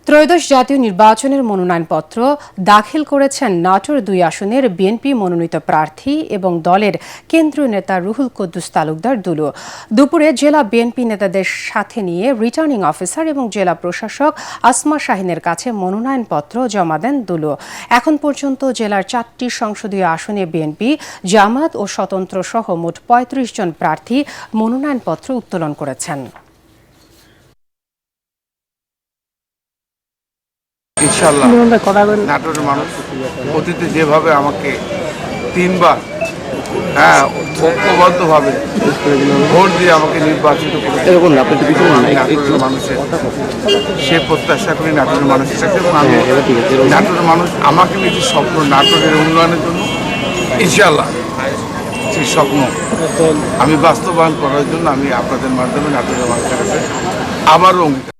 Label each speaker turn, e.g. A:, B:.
A: ত্রয়োদশ জাতীয় নির্বাচনের মনোনয়নপত্র দাখিল করেছেন নাটোর ২ আসনের বিএনপি মনোনীত প্রার্থী এবং দলের কেন্দ্রীয় নেতা রুহুল কুদ্দুস তালুকদার দুলু। দুপুরে জেলা বিএনপি নেতাদের সাথে নিয়ে রিটার্নিং অফিসার এবং জেলা প্রশাসক আসমা শাহিনের কাছে মনোনয়নপত্র জমা দেন দুলু। এখন পর্যন্ত জেলার ৪টি সংসদীয় আসনে বিএনপি, জামায়াত ও স্বতন্ত্র সহ মোট ৩৫ জন প্রার্থী মনোনয়নপত্র উত্তোলন করেছেন।
B: ইনশাআল্লাহ নাটোরের মানুষ অতীতে যেভাবে আমাকে ৩বার ঐক্যবদ্ধভাবে ভোট দিয়ে আমাকে নির্বাচিত করেছে নাটোরের মানুষের সে প্রত্যাশা করি নাটোরের মানুষের কাছে। এবং আমি নাটোরের মানুষ আমাকে নিজের স্বপ্ন নাটোরের উন্নয়নের জন্য ইনশাআল্লাহ সেই স্বপ্ন আমি বাস্তবায়ন করার জন্য আমি আপনাদের মাধ্যমে নাটোরের মানুষের কাছে আবারও অঙ্গীকার